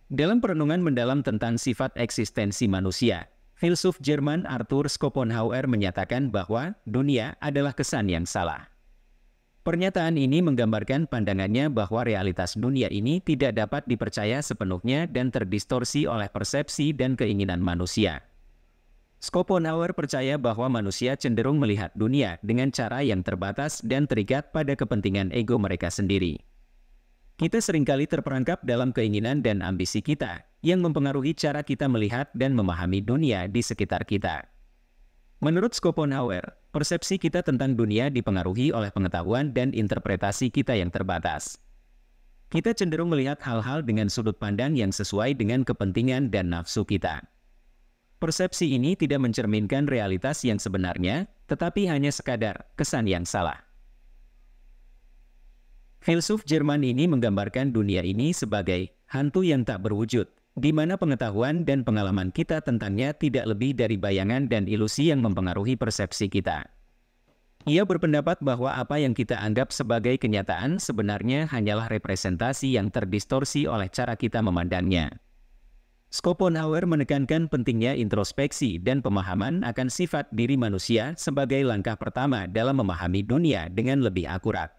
Dalam perenungan mendalam tentang sifat eksistensi manusia, filsuf Jerman Arthur Schopenhauer menyatakan bahwa dunia adalah kesan yang salah. Pernyataan ini menggambarkan pandangannya bahwa realitas dunia ini tidak dapat dipercaya sepenuhnya dan terdistorsi oleh persepsi dan keinginan manusia. Schopenhauer percaya bahwa manusia cenderung melihat dunia dengan cara yang terbatas dan terikat pada kepentingan ego mereka sendiri. Kita seringkali terperangkap dalam keinginan dan ambisi kita, yang mempengaruhi cara kita melihat dan memahami dunia di sekitar kita. Menurut Schopenhauer, persepsi kita tentang dunia dipengaruhi oleh pengetahuan dan interpretasi kita yang terbatas. Kita cenderung melihat hal-hal dengan sudut pandang yang sesuai dengan kepentingan dan nafsu kita. Persepsi ini tidak mencerminkan realitas yang sebenarnya, tetapi hanya sekadar kesan yang salah. Filsuf Jerman ini menggambarkan dunia ini sebagai hantu yang tak berwujud, di mana pengetahuan dan pengalaman kita tentangnya tidak lebih dari bayangan dan ilusi yang mempengaruhi persepsi kita. Ia berpendapat bahwa apa yang kita anggap sebagai kenyataan sebenarnya hanyalah representasi yang terdistorsi oleh cara kita memandangnya. Schopenhauer menekankan pentingnya introspeksi dan pemahaman akan sifat diri manusia sebagai langkah pertama dalam memahami dunia dengan lebih akurat.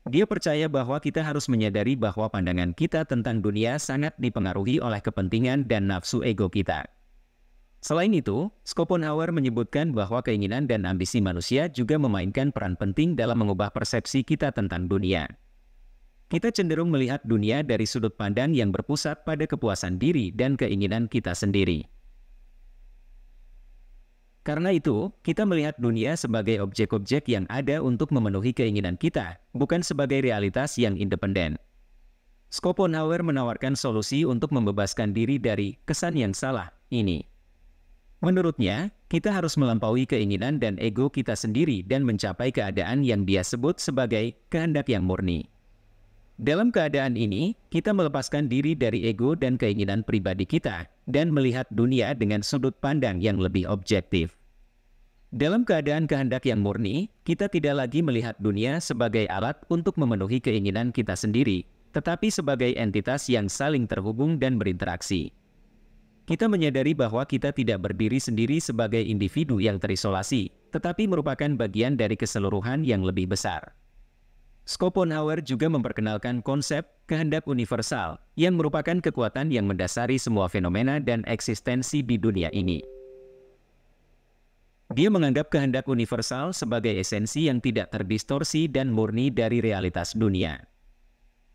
Dia percaya bahwa kita harus menyadari bahwa pandangan kita tentang dunia sangat dipengaruhi oleh kepentingan dan nafsu ego kita. Selain itu, Schopenhauer menyebutkan bahwa keinginan dan ambisi manusia juga memainkan peran penting dalam mengubah persepsi kita tentang dunia. Kita cenderung melihat dunia dari sudut pandang yang berpusat pada kepuasan diri dan keinginan kita sendiri. Karena itu, kita melihat dunia sebagai objek-objek yang ada untuk memenuhi keinginan kita, bukan sebagai realitas yang independen. Schopenhauer menawarkan solusi untuk membebaskan diri dari kesan yang salah ini. Menurutnya, kita harus melampaui keinginan dan ego kita sendiri dan mencapai keadaan yang dia sebut sebagai kehendak yang murni. Dalam keadaan ini, kita melepaskan diri dari ego dan keinginan pribadi kita, dan melihat dunia dengan sudut pandang yang lebih objektif. Dalam keadaan kehendak yang murni, kita tidak lagi melihat dunia sebagai alat untuk memenuhi keinginan kita sendiri, tetapi sebagai entitas yang saling terhubung dan berinteraksi. Kita menyadari bahwa kita tidak berdiri sendiri sebagai individu yang terisolasi, tetapi merupakan bagian dari keseluruhan yang lebih besar. Schopenhauer juga memperkenalkan konsep kehendak universal, yang merupakan kekuatan yang mendasari semua fenomena dan eksistensi di dunia ini. Dia menganggap kehendak universal sebagai esensi yang tidak terdistorsi dan murni dari realitas dunia.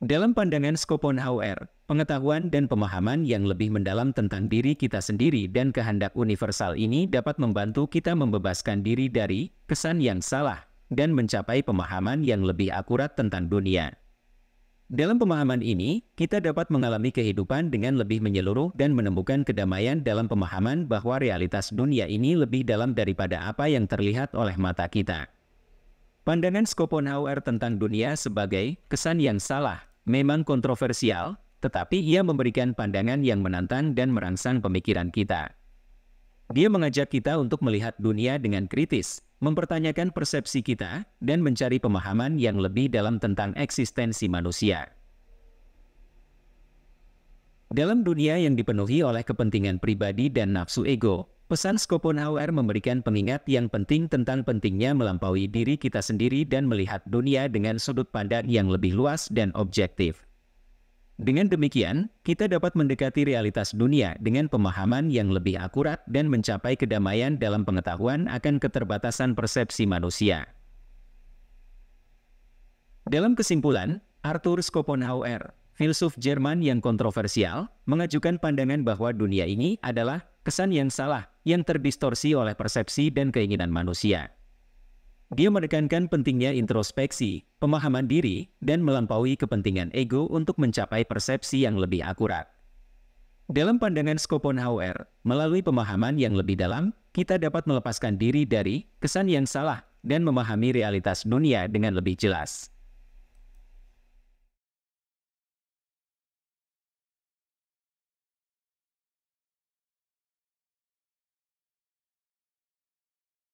Dalam pandangan Schopenhauer, pengetahuan dan pemahaman yang lebih mendalam tentang diri kita sendiri dan kehendak universal ini dapat membantu kita membebaskan diri dari kesan yang salah dan mencapai pemahaman yang lebih akurat tentang dunia. Dalam pemahaman ini, kita dapat mengalami kehidupan dengan lebih menyeluruh dan menemukan kedamaian dalam pemahaman bahwa realitas dunia ini lebih dalam daripada apa yang terlihat oleh mata kita. Pandangan Schopenhauer tentang dunia sebagai kesan yang salah memang kontroversial, tetapi ia memberikan pandangan yang menantang dan merangsang pemikiran kita. Dia mengajak kita untuk melihat dunia dengan kritis, mempertanyakan persepsi kita, dan mencari pemahaman yang lebih dalam tentang eksistensi manusia. Dalam dunia yang dipenuhi oleh kepentingan pribadi dan nafsu ego, pesan Schopenhauer memberikan pengingat yang penting tentang pentingnya melampaui diri kita sendiri dan melihat dunia dengan sudut pandang yang lebih luas dan objektif. Dengan demikian, kita dapat mendekati realitas dunia dengan pemahaman yang lebih akurat dan mencapai kedamaian dalam pengetahuan akan keterbatasan persepsi manusia. Dalam kesimpulan, Arthur Schopenhauer, filsuf Jerman yang kontroversial, mengajukan pandangan bahwa dunia ini adalah kesan yang salah yang terdistorsi oleh persepsi dan keinginan manusia. Dia menekankan pentingnya introspeksi, pemahaman diri, dan melampaui kepentingan ego untuk mencapai persepsi yang lebih akurat. Dalam pandangan Schopenhauer, melalui pemahaman yang lebih dalam, kita dapat melepaskan diri dari kesan yang salah dan memahami realitas dunia dengan lebih jelas.